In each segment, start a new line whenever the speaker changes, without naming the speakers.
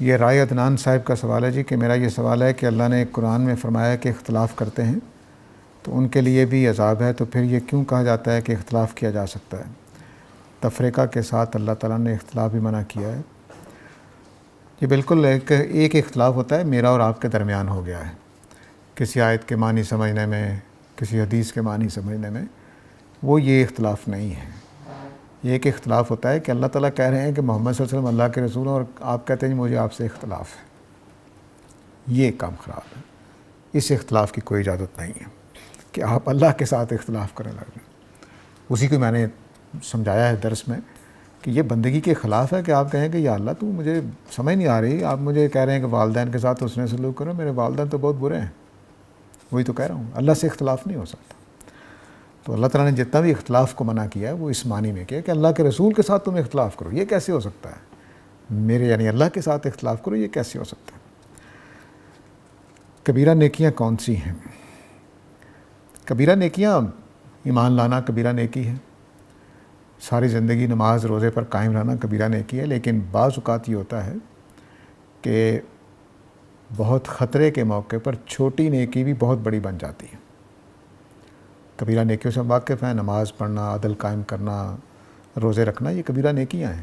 یہ رائے عدنان صاحب کا سوال ہے جی کہ میرا یہ سوال ہے کہ اللہ نے قرآن میں فرمایا کہ اختلاف کرتے ہیں تو ان کے لیے بھی عذاب ہے، تو پھر یہ کیوں کہا جاتا ہے کہ اختلاف کیا جا سکتا ہے؟ تفریقہ کے ساتھ اللہ تعالیٰ نے اختلاف بھی منع کیا ہے۔ یہ بالکل ایک اختلاف ہوتا ہے میرا اور آپ کے درمیان ہو گیا ہے، کسی آیت کے معنی سمجھنے میں، کسی حدیث کے معنی سمجھنے میں، وہ یہ اختلاف نہیں ہے۔ یہ ایک اختلاف ہوتا ہے کہ اللہ تعالیٰ کہہ رہے ہیں کہ محمد صلی اللہ علیہ وسلم اللہ کے رسول ہیں، اور آپ کہتے ہیں مجھے آپ سے اختلاف ہے۔ یہ کام خراب ہے، اس اختلاف کی کوئی اجازت نہیں ہے کہ آپ اللہ کے ساتھ اختلاف کرنے لگ جائیں۔ اسی کو میں نے سمجھایا ہے درس میں کہ یہ بندگی کے خلاف ہے کہ آپ کہیں کہ یا اللہ تو مجھے سمجھ نہیں آ رہی، آپ مجھے کہہ رہے ہیں کہ والدین کے ساتھ حسن سلوک کرو، میرے والدین تو بہت برے ہیں، وہی تو کہہ رہا ہوں، اللہ سے اختلاف نہیں ہو سکتا۔ تو اللہ تعالیٰ نے جتنا بھی اختلاف کو منع کیا ہے وہ اس معنی میں کیا کہ اللہ کے رسول کے ساتھ تم اختلاف کرو، یہ کیسے ہو سکتا ہے؟ میرے یعنی اللہ کے ساتھ اختلاف کرو، یہ کیسے ہو سکتا ہے؟ کبیرہ نیکیاں کون سی ہیں؟ کبیرہ نیکیاں، ایمان لانا کبیرہ نیکی ہے، ساری زندگی نماز روزے پر قائم رہنا کبیرہ نیکی ہے، لیکن بعض اوقات یہ ہوتا ہے کہ بہت خطرے کے موقع پر چھوٹی نیکی بھی بہت بڑی بن جاتی ہے۔ کبیرہ نیکیوں سے واقف ہیں، نماز پڑھنا، عدل قائم کرنا، روزے رکھنا، یہ کبیرہ نیکیاں ہیں۔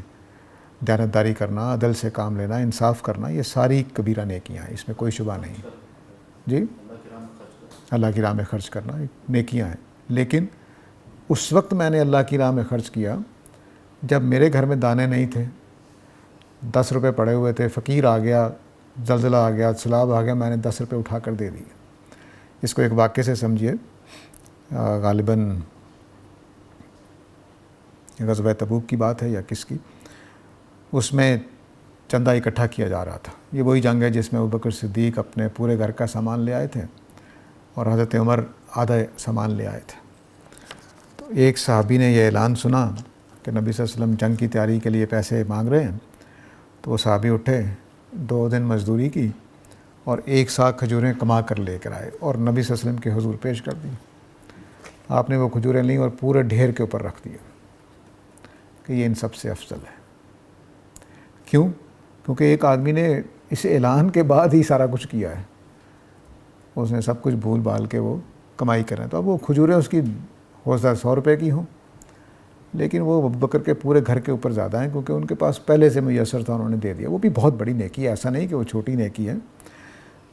دیانتداری کرنا، عدل سے کام لینا، انصاف کرنا، یہ ساری کبیرہ نیکیاں ہیں، اس میں کوئی شبہ نہیں۔ جی، اللہ کی راہ میں خرچ کرنا نیکیاں ہیں، لیکن اس وقت میں نے اللہ کی راہ میں خرچ کیا جب میرے گھر میں دانے نہیں تھے، 10 روپے پڑے ہوئے تھے، فقیر آ گیا، زلزلہ آ گیا، سیلاب آ گیا، میں نے 10 روپے اٹھا کر دے دیے۔ اس کو ایک واقعے سے سمجھیے، غالباً غزوہ تبوک کی بات ہے یا کس کی، اس میں چندہ اکٹھا کیا جا رہا تھا۔ یہ وہی جنگ ہے جس میں ابوبکر صدیق اپنے پورے گھر کا سامان لے آئے تھے اور حضرت عمر آدھا سامان لے آئے تھے۔ تو ایک صحابی نے یہ اعلان سنا کہ نبی صلی اللہ علیہ وسلم جنگ کی تیاری کے لیے پیسے مانگ رہے ہیں، تو وہ صحابی اٹھے، 2 دن مزدوری کی اور 1 سا کھجوریں کما کر لے کر آئے اور نبی صلی اللہ علیہ وسلم کے حضور پیش کر دی۔ آپ نے وہ کھجوریں لیں اور پورے ڈھیر کے اوپر رکھ دیا کہ یہ ان سب سے افضل ہے۔ کیوں؟ کیونکہ ایک آدمی نے اس اعلان کے بعد ہی سارا کچھ کیا ہے، اس نے سب کچھ بھول بھال کے وہ کمائی کریں، تو اب وہ کھجوریں اس کی ہو سکتا ہے 100 روپے کی ہوں، لیکن وہ ابوبکر کے پورے گھر کے اوپر زیادہ ہیں کیونکہ ان کے پاس پہلے سے میسر تھا، انہوں نے دے دیا۔ وہ بھی بہت بڑی نیکی ہے، ایسا نہیں کہ وہ چھوٹی نیکی ہے،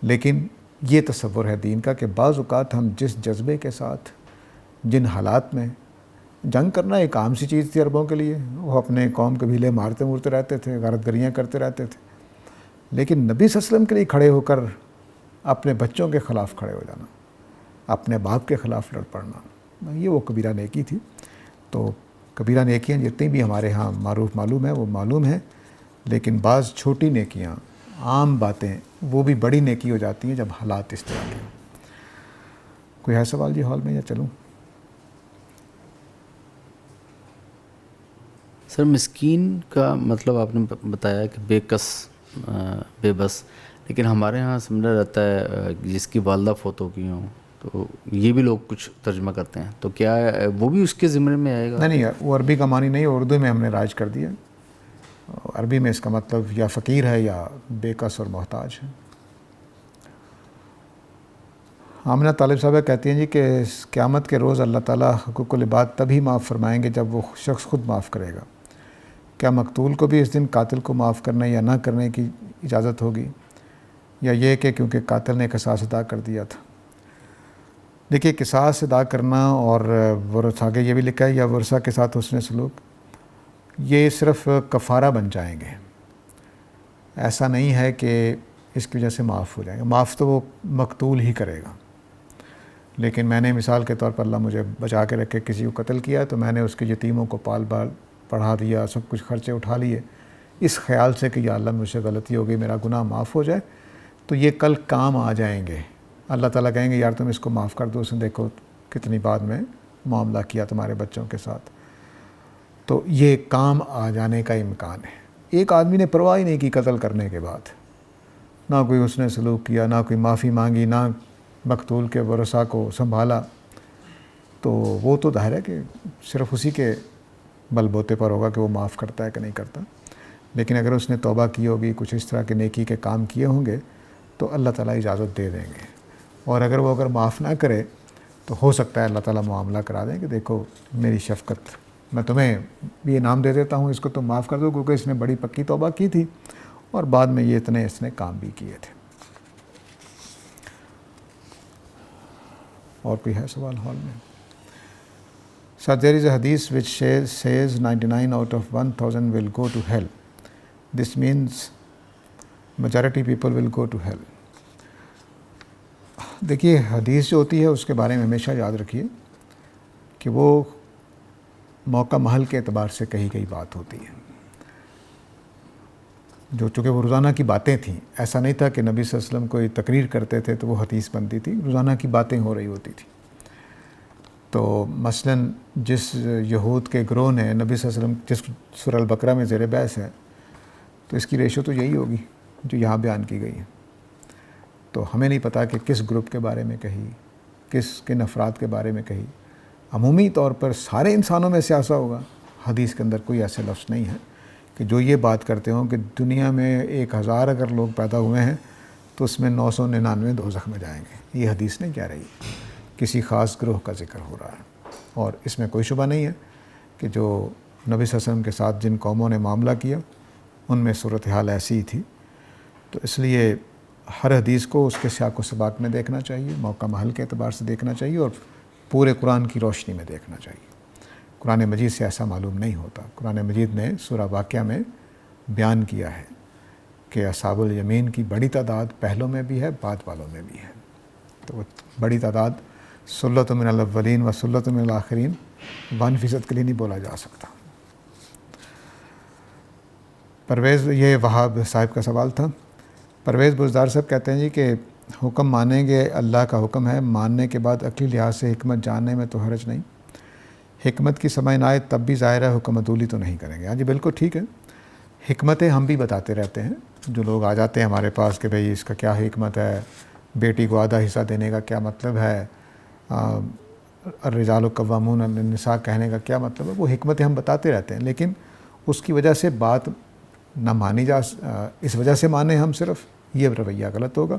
لیکن یہ تصور ہے دین کا کہ بعض اوقات ہم جس جذبے کے ساتھ جن حالات میں جنگ کرنا ایک عام سی چیز تھی عربوں کے لیے، وہ اپنے قوم قبیلے مارتے مورتے رہتے تھے، غارت گریاں کرتے رہتے تھے، لیکن نبی صلی اللہ علیہ وسلم کے لیے کھڑے ہو کر اپنے بچوں کے خلاف کھڑے ہو جانا، اپنے باپ کے خلاف لڑ پڑنا، یہ وہ کبیرہ نیکی تھی۔ تو کبیرہ نیکیاں جتنی بھی ہمارے ہاں معلوم ہے وہ معلوم ہے، لیکن بعض چھوٹی نیکیاں، عام باتیں، وہ بھی بڑی نیکی ہو جاتی ہیں جب حالات اس طرح کے۔ کوئی ہے سوال جی ہال میں یا چلوں؟
سر مسکین کا مطلب آپ نے بتایا کہ بے کس، بے بس، لیکن ہمارے ہاں سمجھا جاتا ہے جس کی والدہ فوت ہو گئی ہوں، تو یہ بھی لوگ کچھ ترجمہ کرتے ہیں، تو کیا وہ بھی اس کے ضمن میں آئے گا؟
نہیں، وہ عربی کا معنی نہیں، اردو میں ہم نے رائج کر دیا۔ عربی میں اس کا مطلب یا فقیر ہے یا بے کس اور محتاج ہے۔ آمنہ طالب صاحبہ کہتی ہیں جی کہ قیامت کے روز اللہ تعالیٰ حقوق العباد تبھی معاف فرمائیں گے جب وہ شخص خود معاف کرے گا۔ کیا مقتول کو بھی اس دن قاتل کو معاف کرنے یا نہ کرنے کی اجازت ہوگی، یا یہ کہ کیونکہ قاتل نے قصاص ادا کر دیا تھا؟ دیکھیے، قصاص ادا کرنا اور ورثہ، آگے یہ بھی لکھا ہے یا ورثہ کے ساتھ حسن سلوک، یہ صرف کفارہ بن جائیں گے، ایسا نہیں ہے کہ اس کی وجہ سے معاف ہو جائیں گے۔ معاف تو وہ مقتول ہی کرے گا، لیکن میں نے مثال کے طور پر اللہ مجھے بچا کے رکھے کسی کو قتل کیا تو میں نے اس کے یتیموں کو پال بال پڑھا دیا، سب کچھ خرچے اٹھا لیے، اس خیال سے کہ یا اللہ مجھ سے غلطی ہو گئی، میرا گناہ معاف ہو جائے، تو یہ کل کام آ جائیں گے۔ اللہ تعالیٰ کہیں گے یار تم اس کو معاف کر دو، اس نے دیکھو کتنی بعد میں معاملہ کیا تمہارے بچوں کے ساتھ، تو یہ کام آ جانے کا امکان ہے۔ ایک آدمی نے پرواہ ہی نہیں کی قتل کرنے کے بعد، نہ کوئی اس نے سلوک کیا، نہ کوئی معافی مانگی، نہ مقتول کے ورثاء کو سنبھالا، تو وہ تو ظاہر ہے کہ صرف اسی کے بل بوتے پر ہوگا کہ وہ معاف کرتا ہے کہ نہیں کرتا۔ لیکن اگر اس نے توبہ کی ہوگی، کچھ اس طرح کے نیکی کے کام کیے ہوں گے تو اللہ تعالیٰ اجازت دے دیں گے، اور اگر وہ معاف نہ کرے تو ہو سکتا ہے اللہ تعالیٰ معاملہ کرا دیں کہ دیکھو میری شفقت، میں تمہیں یہ انعام دے دیتا ہوں، اس کو تم معاف کر دو، کیونکہ اس نے بڑی پکی توبہ کی تھی اور بعد میں یہ اتنے اس نے کام بھی کیے تھے۔ اور کوئی ہے سوال ہال میں؟ So there is a hadith which says 99 out of 1000 will go to hell. This means majority people will go to hell. دیکھیے حدیث جو ہوتی ہے اس کے بارے میں ہمیشہ یاد رکھیے کہ وہ موقع محل کے اعتبار سے کہی گئی بات ہوتی ہے، جو چونکہ وہ روزانہ کی باتیں تھیں، ایسا نہیں تھا کہ نبی صلی اللہ علیہ وسلم کوئی تقریر کرتے تھے تو وہ حدیث بنتی تھی، روزانہ کی باتیں ہو رہی ہوتی تھی۔ تو مثلاً جس یہود کے گروہ نے نبی صلی اللہ علیہ وسلم، جس سورہ البقرہ میں زیر بحث ہے، تو اس کی ریشو تو یہی ہوگی جو یہاں بیان کی گئی ہے۔ تو ہمیں نہیں پتہ کہ کس گروپ کے بارے میں کہی، کن افراد کے بارے میں کہی۔ عمومی طور پر سارے انسانوں میں سے ایسا ہوگا، حدیث کے اندر کوئی ایسے لفظ نہیں ہے کہ جو یہ بات کرتے ہوں کہ دنیا میں 1000 اگر لوگ پیدا ہوئے ہیں تو اس میں 999 دوزخ میں جائیں گے۔ یہ حدیث نہیں کہہ رہی، کسی خاص گروہ کا ذکر ہو رہا ہے، اور اس میں کوئی شبہ نہیں ہے کہ جو نبی صلی اللہ علیہ وسلم کے ساتھ جن قوموں نے معاملہ کیا ان میں صورتحال ایسی ہی تھی۔ تو اس لیے ہر حدیث کو اس کے سیاق و سباق میں دیکھنا چاہیے، موقع محل کے اعتبار سے دیکھنا چاہیے، اور پورے قرآن کی روشنی میں دیکھنا چاہیے۔ قرآن مجید سے ایسا معلوم نہیں ہوتا۔ قرآن مجید نے سورہ واقعہ میں بیان کیا ہے کہ اصحاب الیمین کی بڑی تعداد پہلوں میں بھی ہے، بعد والوں میں بھی ہے۔ تو وہ بڑی تعداد سلۃ من الاولین و سلۃ من الآخرین 1% کے لیے نہیں بولا جا سکتا۔ پرویز، یہ وہاب صاحب کا سوال تھا۔ پرویز بزدار صاحب کہتے ہیں جی کہ حکم مانیں گے، اللہ کا حکم ہے، ماننے کے بعد عقلی لحاظ سے حکمت جاننے میں تو حرج نہیں، حکمت کی سمجھ نہ آئے تب بھی ظاہر ہے حکم عدولی تو نہیں کریں گے۔ ہاں جی بالکل ٹھیک ہے، حکمتیں ہم بھی بتاتے رہتے ہیں، جو لوگ آ جاتے ہیں ہمارے پاس کہ بھئی اس کا کیا حکمت ہے، بیٹی کو آدھا حصہ دینے کا کیا مطلب ہے، الرجال قوامون علی النساء کہنے کا کیا مطلب ہے، وہ حکمتیں ہم بتاتے رہتے ہیں، لیکن اس کی وجہ سے بات نہ مانی اس وجہ سے مانیں ہم صرف، یہ رویہ غلط ہوگا،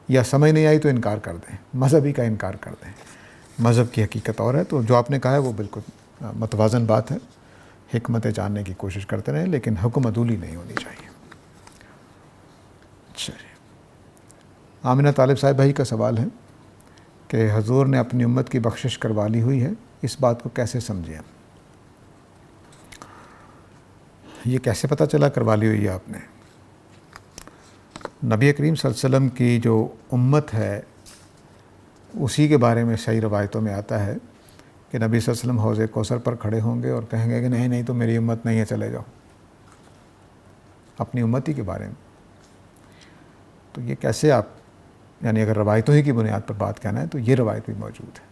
یا سمجھ نہیں آئی تو انکار کر دیں، مذہبی کا انکار کر دیں۔ مذہب کی حقیقت اور ہے، تو جو آپ نے کہا ہے وہ بالکل متوازن بات ہے، حکمتیں جاننے کی کوشش کرتے رہیں لیکن حکم عدولی نہیں ہونی چاہیے۔ چلیے، آمنہ طالب صاحب بھائی کا سوال ہے کہ حضور نے اپنی امت کی بخشش کروا لی ہوئی ہے، اس بات کو کیسے سمجھیں؟ یہ کیسے پتہ چلا کروا لی ہوئی ہے آپ نے؟ نبی کریم صلی اللہ علیہ وسلم کی جو امت ہے اسی کے بارے میں صحیح روایتوں میں آتا ہے کہ نبی صلی اللہ علیہ وسلم حوض کوثر پر کھڑے ہوں گے اور کہیں گے کہ نہیں نہیں تو میری امت نہیں ہے، چلے جاؤ، اپنی امت ہی کے بارے میں۔ تو یہ کیسے آپ، یعنی اگر روایتوں ہی کی بنیاد پر بات کہنا ہے تو یہ روایت بھی موجود ہے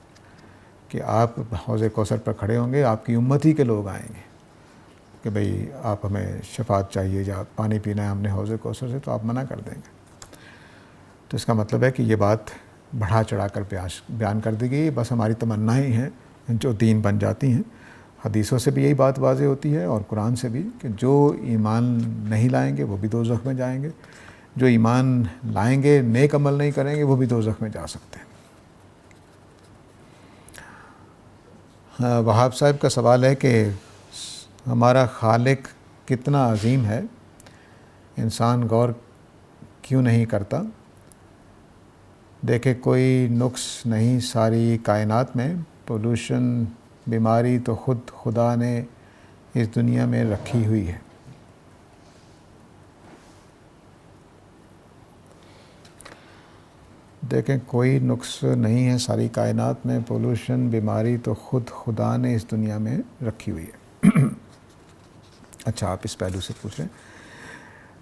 کہ آپ حوض کوثر پر کھڑے ہوں گے، آپ کی امت ہی کے لوگ آئیں گے کہ بھئی آپ ہمیں شفاعت چاہیے یا پانی پینا ہے ہم نے حوض کوثر سے، تو آپ منع کر دیں گے۔ تو اس کا مطلب ہے کہ یہ بات بڑھا چڑھا کر بیان کر دی گئی، بس ہماری تمنائیں ہیں جو دین بن جاتی ہیں۔ حدیثوں سے بھی یہی بات واضح ہوتی ہے اور قرآن سے بھی کہ جو ایمان نہیں لائیں گے وہ بھی دوزخ میں جائیں گے، جو ایمان لائیں گے نیک عمل نہیں کریں گے وہ بھی دوزخ میں جا سکتے ہیں۔ وہاب صاحب کا سوال ہے کہ ہمارا خالق کتنا عظیم ہے، انسان غور کیوں نہیں کرتا؟ دیکھے کوئی نقص نہیں ساری کائنات میں، پولوشن بیماری تو خود خدا نے اس دنیا میں رکھی ہوئی ہے۔ دیکھیں کوئی نقص نہیں ہے ساری کائنات میں، پولوشن بیماری تو خود خدا نے اس دنیا میں رکھی ہوئی ہے۔ اچھا آپ اس پہلو سے پوچھ رہے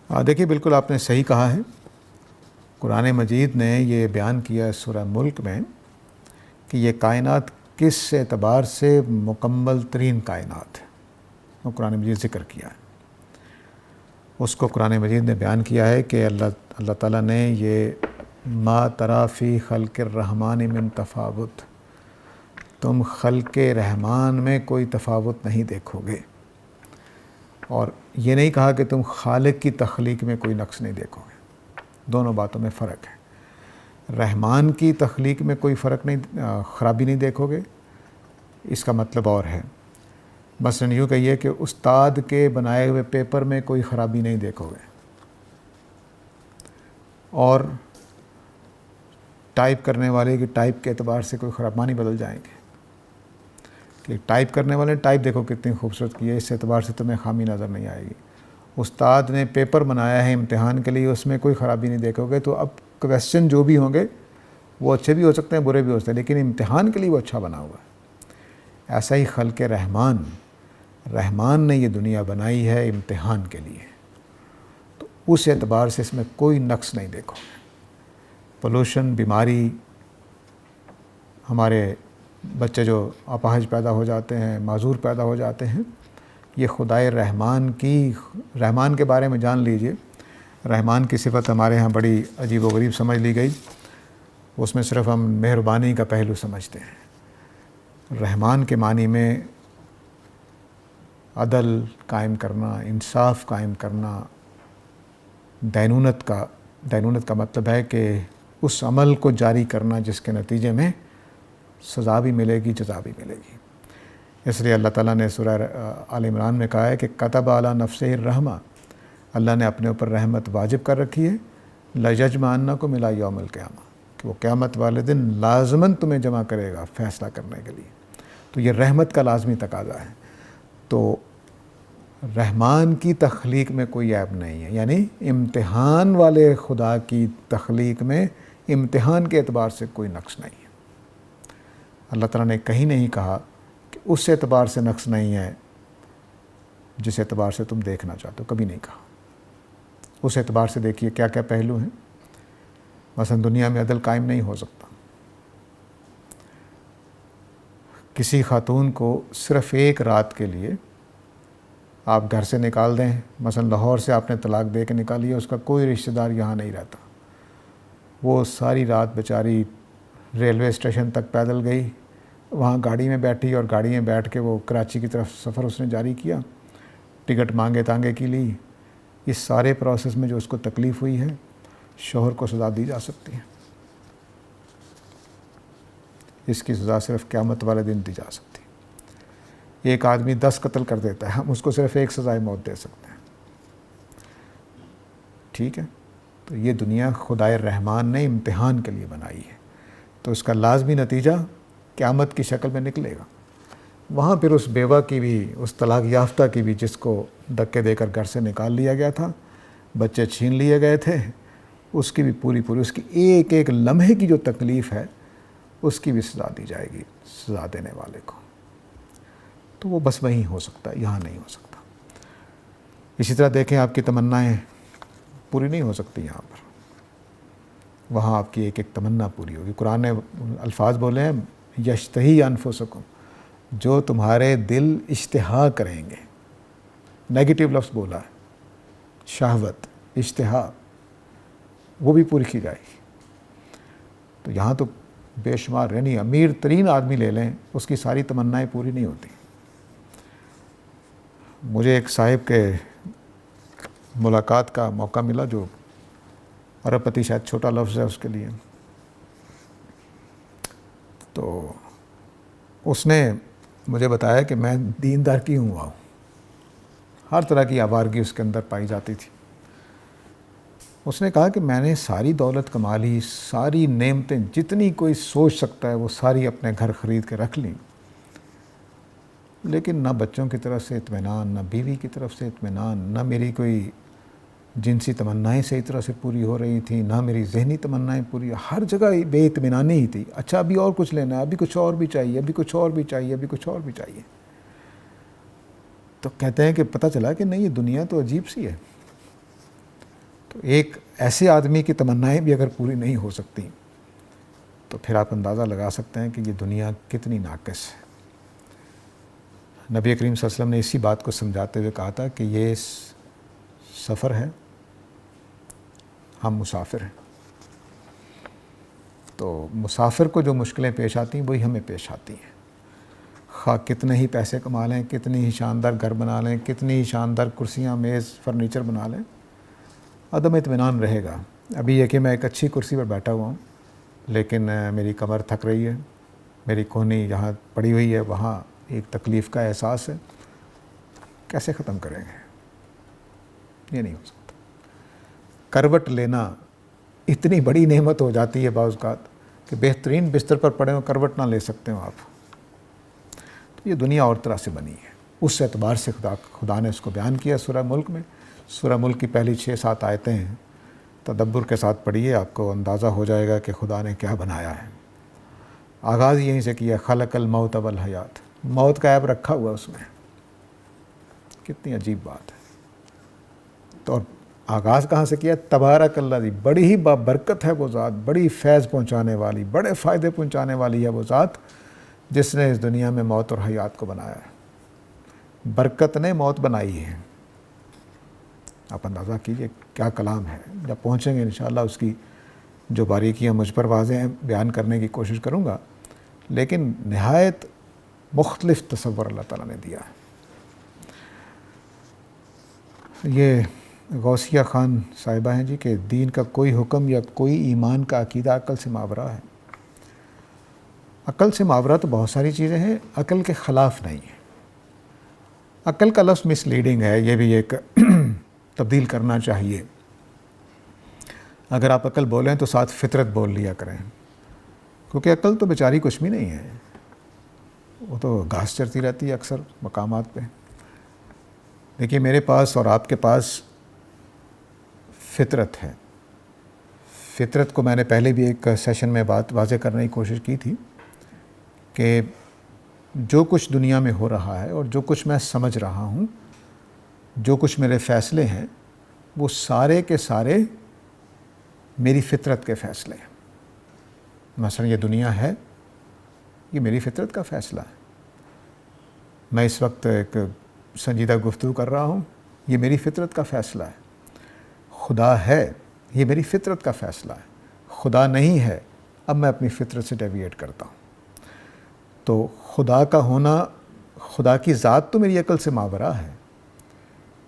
ہیں۔ دیکھیے بالکل آپ نے صحیح کہا ہے، قرآن مجید نے یہ بیان کیا ہے سورہ ملک میں کہ یہ کائنات کس اعتبار سے مکمل ترین کائنات ہے، وہ قرآن مجید ذکر کیا ہے۔ اس کو قرآن مجید نے بیان کیا ہے کہ اللہ تعالیٰ نے یہ ما تری فی خلق الرحمن من تفاوت، تم خلق رحمان میں کوئی تفاوت نہیں دیکھو گے۔ اور یہ نہیں کہا کہ تم خالق کی تخلیق میں کوئی نقص نہیں دیکھو گے، دونوں باتوں میں فرق ہے۔ رحمان کی تخلیق میں کوئی فرق نہیں، خرابی نہیں دیکھو گے، اس کا مطلب اور ہے۔ مثلاً یوں کہیے کہ استاد کے بنائے ہوئے پیپر میں کوئی خرابی نہیں دیکھو گے، اور ٹائپ کرنے والے کی ٹائپ کے اعتبار سے کوئی خراب معنی بدل جائیں گے کہ ٹائپ کرنے والے ٹائپ دیکھو کتنی خوبصورت کی ہے، اس اعتبار سے تمہیں خامی نظر نہیں آئے گی۔ استاد نے پیپر بنایا ہے امتحان کے لیے، اس میں کوئی خرابی نہیں دیکھو گے، تو اب کویسچن جو بھی ہوں گے وہ اچھے بھی ہو سکتے ہیں برے بھی ہو سکتے ہیں، لیکن امتحان کے لیے وہ اچھا بنا ہوا ہے۔ ایسا ہی خلق رحمان نے یہ دنیا بنائی ہے امتحان کے لیے، تو اس اعتبار سے اس میں کوئی نقص نہیں دیکھو گے۔ پولوشن، بیماری، ہمارے بچے جو اپاہج پیدا ہو جاتے ہیں، معذور پیدا ہو جاتے ہیں، یہ خدائے رحمان کے بارے میں جان لیجئے۔ رحمان کی صفت ہمارے ہاں بڑی عجیب و غریب سمجھ لی گئی، اس میں صرف ہم مہربانی کا پہلو سمجھتے ہیں۔ رحمان کے معنی میں عدل قائم کرنا، انصاف قائم کرنا، دینونت کا مطلب ہے کہ اس عمل کو جاری کرنا جس کے نتیجے میں سزا بھی ملے گی، جزا بھی ملے گی۔ اس لیے اللہ تعالیٰ نے سورہ آل عمران میں کہا ہے کہ کتب علی نفسہ الرحمہ، اللہ نے اپنے اوپر رحمت واجب کر رکھی ہے، لیجمعنکم الی یوم القیامہ، کہ وہ قیامت والے دن لازماً تمہیں جمع کرے گا فیصلہ کرنے کے لیے۔ تو یہ رحمت کا لازمی تقاضا ہے۔ تو رحمان کی تخلیق میں کوئی عیب نہیں ہے، یعنی امتحان والے خدا کی تخلیق میں امتحان کے اعتبار سے کوئی نقص نہیں ہے۔ اللہ تعالیٰ نے کہیں نہیں کہا کہ اس اعتبار سے نقص نہیں ہے جس اعتبار سے تم دیکھنا چاہتے ہو، کبھی نہیں کہا۔ اس اعتبار سے دیکھیے کیا کیا پہلو ہیں۔ مثلا دنیا میں عدل قائم نہیں ہو سکتا۔ کسی خاتون کو صرف ایک رات کے لیے آپ گھر سے نکال دیں، مثلا لاہور سے آپ نے طلاق دے کے نکالی ہے، اس کا کوئی رشتہ دار یہاں نہیں رہتا، وہ ساری رات بیچاری ریلوے اسٹیشن تک پیدل گئی، وہاں گاڑی میں بیٹھی اور گاڑی میں بیٹھ کے وہ کراچی کی طرف سفر اس نے جاری کیا، ٹکٹ مانگے تانگے کی لی۔ اس سارے پروسیس میں جو اس کو تکلیف ہوئی ہے، شوہر کو سزا دی جا سکتی ہے۔ اس کی سزا صرف قیامت والے دن دی جا سکتی ہے۔ ایک آدمی 10 قتل کر دیتا ہے، ہم اس کو صرف ایک سزائے موت دے سکتے ہیں، ٹھیک ہے؟ تو یہ دنیا خدائے رحمان نے امتحان کے لیے بنائی ہے، تو اس کا لازمی نتیجہ قیامت کی شکل میں نکلے گا۔ وہاں پھر اس بیوہ کی بھی، اس طلاق یافتہ کی بھی، جس کو دھکے دے کر گھر سے نکال لیا گیا تھا، بچے چھین لیے گئے تھے، اس کی بھی پوری اس کی ایک ایک لمحے کی جو تکلیف ہے اس کی بھی سزا دی جائے گی سزا دینے والے کو۔ تو وہ بس وہیں ہو سکتا ہے، یہاں نہیں ہو سکتا۔ اسی طرح دیکھیں آپ کی تمنائیں پوری نہیں ہو سکتی یہاں پر، وہاں آپ کی ایک ایک تمنا پوری ہوگی۔ قرآن نے الفاظ بولے ہیں یشتہی انفسکم، جو تمہارے دل اشتہا کریں گے، نیگیٹو لفظ بولا ہے، شہوت، اشتہا، وہ بھی پوری کی جائے گی۔ تو یہاں تو بے شمار، یعنی امیر ترین آدمی لے لیں، اس کی ساری تمنائیں پوری نہیں ہوتی۔ مجھے ایک صاحب کے ملاقات کا موقع ملا، جو ارب پتی شاید چھوٹا لفظ ہے اس کے لیے، تو اس نے مجھے بتایا کہ میں دیندار کیوں ہوا ہوں، ہر طرح کی آوارگی اس کے اندر پائی جاتی تھی۔ اس نے کہا کہ میں نے ساری دولت کما لی، ساری نعمتیں جتنی کوئی سوچ سکتا ہے وہ ساری اپنے گھر خرید کے رکھ لیں، لیکن نہ بچوں کی طرف سے اطمینان، نہ بیوی کی طرف سے اطمینان، نہ میری کوئی جنسی تمنائیں صحیح طرح سے پوری ہو رہی تھیں، نہ میری ذہنی تمنائیں پوری، ہر جگہ بے اطمینانی ہی تھی۔ اچھا ابھی اور کچھ لینا ہے، ابھی کچھ اور بھی چاہیے، ابھی کچھ اور بھی چاہیے، ابھی کچھ اور بھی چاہیے۔ تو کہتے ہیں کہ پتہ چلا کہ نہیں، یہ دنیا تو عجیب سی ہے۔ تو ایک ایسے آدمی کی تمنائیں بھی اگر پوری نہیں ہو سکتی تو پھر آپ اندازہ لگا سکتے ہیں کہ یہ دنیا کتنی ناقص ہے۔ نبی کریم صلی اللہ علیہ وسلم نے اسی بات کو سمجھاتے ہوئے کہا تھا کہ یہ سفر ہے، ہم مسافر ہیں۔ تو مسافر کو جو مشکلیں پیش آتی ہیں وہی ہمیں پیش آتی ہیں۔ خواہ کتنے ہی پیسے کما لیں، کتنی ہی شاندار گھر بنا لیں، کتنی ہی شاندار کرسیاں میز فرنیچر بنا لیں، عدم اطمینان رہے گا۔ ابھی یہ کہ میں ایک اچھی کرسی پر بیٹھا ہوا ہوں لیکن میری کمر تھک رہی ہے، میری کہنی جہاں پڑی ہوئی ہے وہاں ایک تکلیف کا احساس ہے، کیسے ختم کریں گے؟ یہ نہیں ہو سکتا۔ کروٹ لینا اتنی بڑی نعمت ہو جاتی ہے بعض اوقات کہ بہترین بستر پر پڑے ہوں کروٹ نہ لے سکتے ہوں آپ۔ تو یہ دنیا اور طرح سے بنی ہے، اس اعتبار سے خدا نے اس کو بیان کیا سورہ ملک میں۔ سورہ ملک کی پہلی 6-7 آیتیں ہیں، تدبر کے ساتھ پڑھیے، آپ کو اندازہ ہو جائے گا کہ خدا نے کیا بنایا ہے۔ آغاز یہیں سے کیا، خلق الموت والحیات، موت کا عیب رکھا ہوا اس میں، کتنی عجیب بات ہے۔ تو اور آغاز کہاں سے کیا؟ تبارک اللہ دی، بڑی ہی بابرکت ہے وہ ذات، بڑی فیض پہنچانے والی، بڑے فائدے پہنچانے والی ہے وہ ذات جس نے اس دنیا میں موت اور حیات کو بنایا ہے۔ برکت نے موت بنائی ہے، آپ اندازہ کیجئے کیا کلام ہے۔ جب پہنچیں گے انشاءاللہ اس کی جو باریکیاں مجھ پر واضح ہیں بیان کرنے کی کوشش کروں گا، لیکن نہایت مختلف تصور اللہ تعالیٰ نے دیا ہے۔ یہ غوثیہ خان صاحبہ ہیں جی کہ دین کا کوئی حکم یا کوئی ایمان کا عقیدہ عقل سے ماورا ہے۔ عقل سے ماورا تو بہت ساری چیزیں ہیں، عقل کے خلاف نہیں ہے۔ عقل کا لفظ مس لیڈنگ ہے، یہ بھی ایک تبدیل کرنا چاہیے۔ اگر آپ عقل بولیں تو ساتھ فطرت بول لیا کریں، کیونکہ عقل تو بیچاری کچھ بھی نہیں ہے، وہ تو گھاس چرتی رہتی ہے اکثر مقامات پہ۔ دیکھیے میرے پاس اور آپ کے پاس فطرت ہے۔ فطرت کو میں نے پہلے بھی ایک سیشن میں بات واضح کرنے کی کوشش کی تھی کہ جو کچھ دنیا میں ہو رہا ہے اور جو کچھ میں سمجھ رہا ہوں، جو کچھ میرے فیصلے ہیں، وہ سارے کے سارے میری فطرت کے فیصلے ہیں۔ مثلا یہ دنیا ہے، یہ میری فطرت کا فیصلہ ہے۔ میں اس وقت ایک سنجیدہ گفتگو کر رہا ہوں، یہ میری فطرت کا فیصلہ ہے۔ خدا ہے، یہ میری فطرت کا فیصلہ ہے۔ خدا نہیں ہے، اب میں اپنی فطرت سے ڈیویٹ کرتا ہوں۔ تو خدا کا ہونا، خدا کی ذات تو میری عقل سے ماورا ہے۔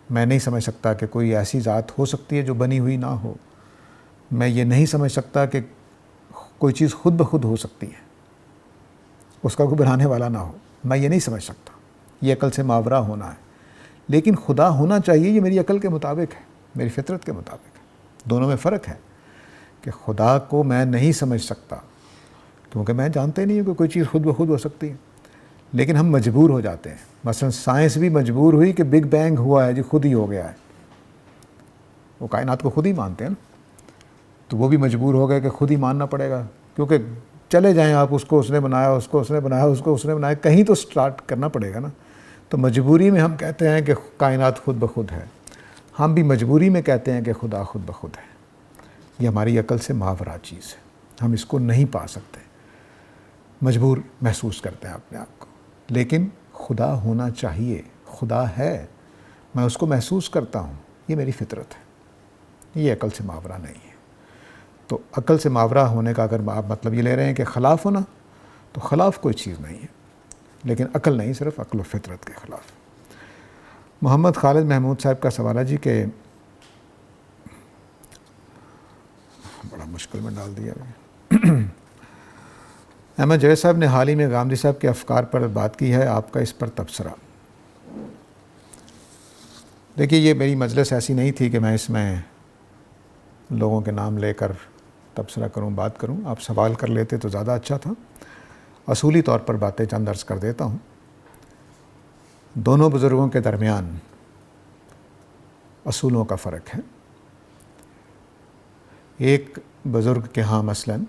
میں نہیں سمجھ سکتا کہ کوئی ایسی ذات ہو سکتی ہے جو بنی ہوئی نہ ہو۔ میں یہ نہیں سمجھ سکتا کہ کوئی چیز خود بخود ہو سکتی ہے، اس کا کوئی بنانے والا نہ ہو۔ میں یہ نہیں سمجھ سکتا، یہ عقل سے ماورا ہونا ہے۔ لیکن خدا ہونا چاہیے، یہ میری عقل کے مطابق ہے، میری فطرت کے مطابق ہے۔ دونوں میں فرق ہے کہ خدا کو میں نہیں سمجھ سکتا کیونکہ میں جانتے نہیں ہوں کہ کوئی چیز خود بخود ہو سکتی ہے، لیکن ہم مجبور ہو جاتے ہیں۔ مثلا سائنس بھی مجبور ہوئی کہ بگ بینگ ہوا ہے جی، خود ہی ہو گیا ہے۔ وہ کائنات کو خود ہی مانتے ہیں نا، تو وہ بھی مجبور ہو گئے کہ خود ہی ماننا پڑے گا، کیونکہ چلے جائیں آپ، اس کو اس نے بنایا، اس کو اس نے بنایا، اس کو اس نے بنایا، کہیں تو سٹارٹ کرنا پڑے گا نا۔ تو مجبوری میں ہم کہتے ہیں کہ کائنات خود بخود ہے، ہم بھی مجبوری میں کہتے ہیں کہ خدا خود بخود ہے۔ یہ ہماری عقل سے ماورا چیز ہے، ہم اس کو نہیں پا سکتے، مجبور محسوس کرتے ہیں اپنے آپ کو۔ لیکن خدا ہونا چاہیے، خدا ہے، میں اس کو محسوس کرتا ہوں، یہ میری فطرت ہے، یہ عقل سے ماورا نہیں ہے۔ تو عقل سے ماورا ہونے کا اگر آپ مطلب یہ لے رہے ہیں کہ خلاف ہونا، تو خلاف کوئی چیز نہیں ہے، لیکن عقل نہیں، صرف عقل و فطرت کے خلاف۔ محمد خالد محمود صاحب کا سوال ہے جی کہ بڑا مشکل میں ڈال دیا ہے۔ احمد جوید صاحب نے حال ہی میں غامدی صاحب کے افکار پر بات کی ہے، آپ کا اس پر تبصرہ۔ دیکھیے یہ میری مجلس ایسی نہیں تھی کہ میں اس میں لوگوں کے نام لے کر تبصرہ کروں، بات کروں۔ آپ سوال کر لیتے تو زیادہ اچھا تھا۔ اصولی طور پر باتیں چند عرض کر دیتا ہوں۔ دونوں بزرگوں کے درمیان اصولوں کا فرق ہے۔ ایک بزرگ کے ہاں مثلاً،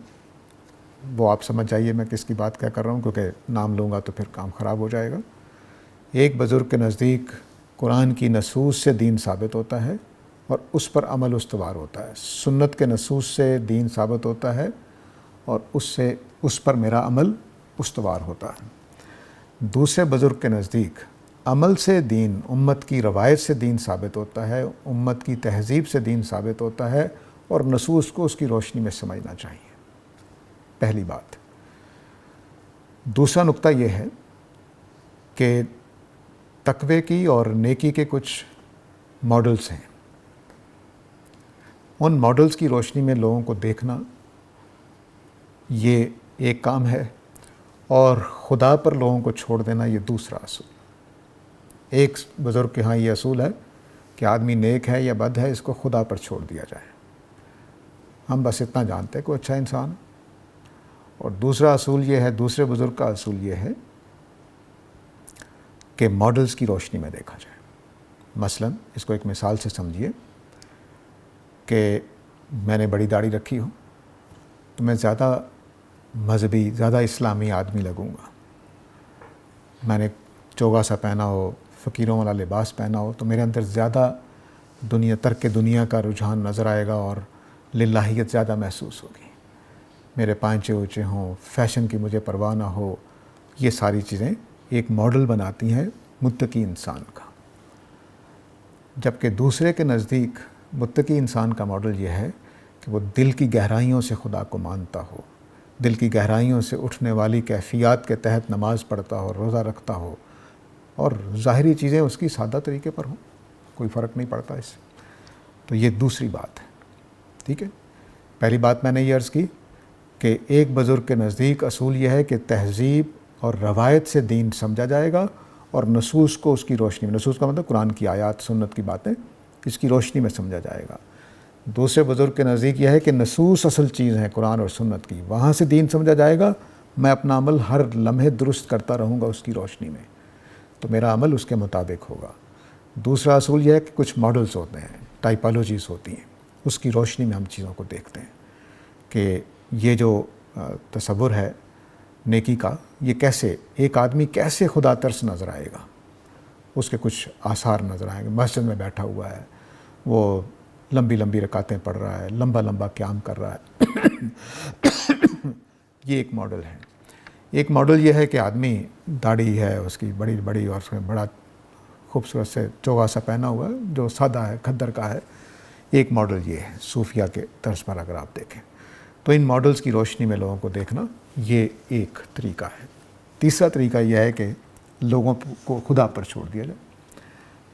وہ آپ سمجھ جائیے میں کس کی بات کیا کر رہا ہوں، کیونکہ نام لوں گا تو پھر کام خراب ہو جائے گا۔ ایک بزرگ کے نزدیک قرآن کی نصوص سے دین ثابت ہوتا ہے اور اس پر عمل استوار ہوتا ہے، سنت کے نصوص سے دین ثابت ہوتا ہے اور اس پر میرا عمل استوار ہوتا ہے۔ دوسرے بزرگ کے نزدیک عمل سے دین، امت کی روایت سے دین ثابت ہوتا ہے، امت کی تہذیب سے دین ثابت ہوتا ہے، اور نصوص کو اس کی روشنی میں سمجھنا چاہیے، پہلی بات۔ دوسرا نقطہ یہ ہے کہ تقوی کی اور نیکی کے کچھ ماڈلز ہیں. ان ماڈلز کی روشنی میں لوگوں کو دیکھنا یہ ایک کام ہے، اور خدا پر لوگوں کو چھوڑ دینا یہ دوسرا اصول. ایک بزرگ کے ہاں یہ اصول ہے کہ آدمی نیک ہے یا بد ہے، اس کو خدا پر چھوڑ دیا جائے. ہم بس اتنا جانتے ہیں کہ وہ اچھا انسان. اور دوسرا اصول یہ ہے، دوسرے بزرگ کا اصول یہ ہے کہ ماڈلز کی روشنی میں دیکھا جائے. مثلا اس کو ایک مثال سے سمجھیے کہ میں نے بڑی داڑھی رکھی ہو تو میں زیادہ مذہبی، زیادہ اسلامی آدمی لگوں گا. میں نے چوگا سا پہنا ہو، فقیروں والا لباس پہنا ہو، تو میرے اندر زیادہ ترک دنیا کا رجحان نظر آئے گا اور للہیت زیادہ محسوس ہوگی. میرے پائنچے اونچے ہوں، فیشن کی مجھے پرواہ نہ ہو، یہ ساری چیزیں ایک ماڈل بناتی ہیں متقی انسان کا. جبکہ دوسرے کے نزدیک متقی انسان کا ماڈل یہ ہے کہ وہ دل کی گہرائیوں سے خدا کو مانتا ہو، دل کی گہرائیوں سے اٹھنے والی کیفیات کے تحت نماز پڑھتا ہو، روزہ رکھتا ہو، اور ظاہری چیزیں اس کی سادہ طریقے پر ہوں، کوئی فرق نہیں پڑتا اس سے. تو یہ دوسری بات ہے. ٹھیک ہے. پہلی بات میں نے یہ عرض کی کہ ایک بزرگ کے نزدیک اصول یہ ہے کہ تہذیب اور روایت سے دین سمجھا جائے گا، اور نصوص کو اس کی روشنی میں، نصوص کا مطلب قرآن کی آیات، سنت کی باتیں، اس کی روشنی میں سمجھا جائے گا. دوسرے بزرگ کے نزدیک یہ ہے کہ نصوص اصل چیز ہیں قرآن اور سنت کی، وہاں سے دین سمجھا جائے گا. میں اپنا عمل ہر لمحے درست کرتا رہوں گا اس کی روشنی میں، تو میرا عمل اس کے مطابق ہوگا. دوسرا اصول یہ ہے کہ کچھ ماڈلز ہوتے ہیں، ٹائپالوجیز ہوتی ہیں، اس کی روشنی میں ہم چیزوں کو دیکھتے ہیں کہ یہ جو تصور ہے نیکی کا، یہ کیسے ایک آدمی کیسے خدا ترس نظر آئے گا. اس کے کچھ آثار نظر آئیں گے. مسجد میں بیٹھا ہوا ہے، وہ لمبی لمبی رکعتیں پڑھ رہا ہے، لمبا لمبا قیام کر رہا ہے. یہ ایک ماڈل ہے. ایک ماڈل یہ ہے کہ آدمی داڑھی ہے اس کی بڑی بڑی، اور اس میں بڑا خوبصورت سے چوگا سا پہنا ہوا ہے جو سادہ ہے، کھدر کا ہے. ایک ماڈل یہ ہے صوفیہ کے طرز پر اگر آپ دیکھیں. تو ان ماڈلز کی روشنی میں لوگوں کو دیکھنا یہ ایک طریقہ ہے. تیسرا طریقہ یہ ہے کہ لوگوں کو خدا پر چھوڑ دیا جائے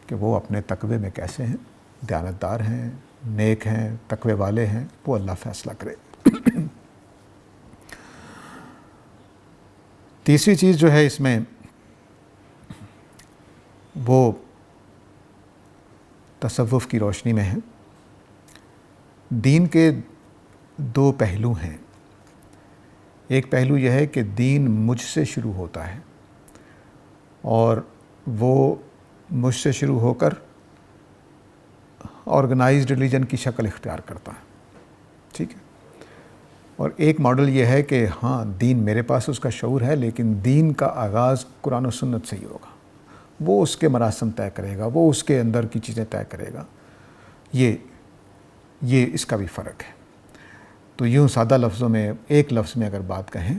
کہ وہ اپنے تقوی میں کیسے ہیں، دیانتدار ہیں، نیک ہیں، تقوی والے ہیں، وہ اللہ فیصلہ کرے. تیسری چیز جو ہے اس میں وہ تصوف کی روشنی میں ہے. دین کے دو پہلو ہیں. ایک پہلو یہ ہے کہ دین مجھ سے شروع ہوتا ہے، اور وہ مجھ سے شروع ہو کر آرگنائزڈ ریلیجن کی شکل اختیار کرتا ہے. ٹھیک ہے. اور ایک ماڈل یہ ہے کہ ہاں دین میرے پاس اس کا شعور ہے، لیکن دین کا آغاز قرآن و سنت سے ہی ہوگا. وہ اس کے مراسم طے کرے گا، وہ اس کے اندر کی چیزیں طے کرے گا. یہ اس کا بھی فرق ہے. تو یوں سادہ لفظوں میں، ایک لفظ میں اگر بات کہیں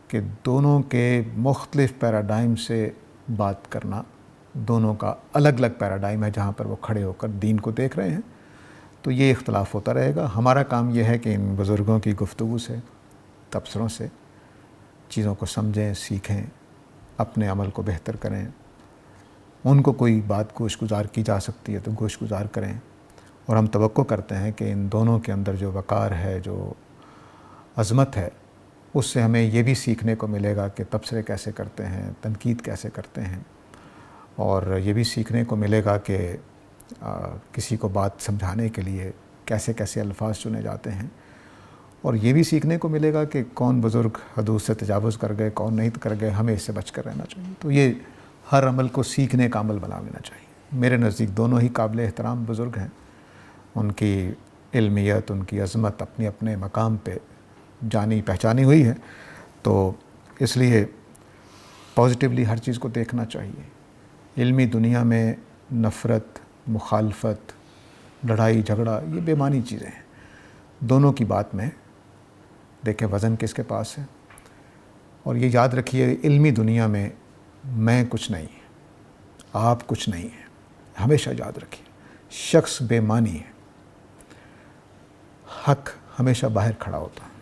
کہ دونوں کے مختلف پیراڈائم سے بات کرنا، دونوں کا الگ الگ پیراڈائم ہے جہاں پر وہ کھڑے ہو کر دین کو دیکھ رہے ہیں، تو یہ اختلاف ہوتا رہے گا. ہمارا کام یہ ہے کہ ان بزرگوں کی گفتگو سے، تبصروں سے چیزوں کو سمجھیں، سیکھیں، اپنے عمل کو بہتر کریں. ان کو کوئی بات گوش گزار کی جا سکتی ہے تو گوش گزار کریں. اور ہم توقع کرتے ہیں کہ ان دونوں کے اندر جو وقار ہے، جو عظمت ہے، اس سے ہمیں یہ بھی سیکھنے کو ملے گا کہ تبصرے کیسے کرتے ہیں، تنقید کیسے کرتے ہیں. اور یہ بھی سیکھنے کو ملے گا کہ کسی کو بات سمجھانے کے لیے کیسے کیسے الفاظ چنے جاتے ہیں. اور یہ بھی سیکھنے کو ملے گا کہ کون بزرگ حدود سے تجاوز کر گئے، کون نہیں کر گئے، ہمیں اس سے بچ کر رہنا چاہیے. تو یہ ہر عمل کو سیکھنے کا عمل بنا لینا چاہیے. میرے نزدیک دونوں ہی قابل احترام بزرگ ہیں. ان کی علمیت، ان کی عظمت اپنے اپنے مقام پہ جانی پہچانی ہوئی ہے. تو اس لیے پازیٹیولی ہر چیز کو دیکھنا چاہیے. علمی دنیا میں نفرت، مخالفت، لڑائی جھگڑا، یہ بے معنی چیزیں ہیں. دونوں کی بات میں دیکھیں وزن کس کے پاس ہے. اور یہ یاد رکھیے علمی دنیا میں میں کچھ نہیں ہے، آپ کچھ نہیں ہے. ہمیشہ یاد رکھیے شخص بے معنی ہے، حق ہمیشہ باہر کھڑا ہوتا ہے.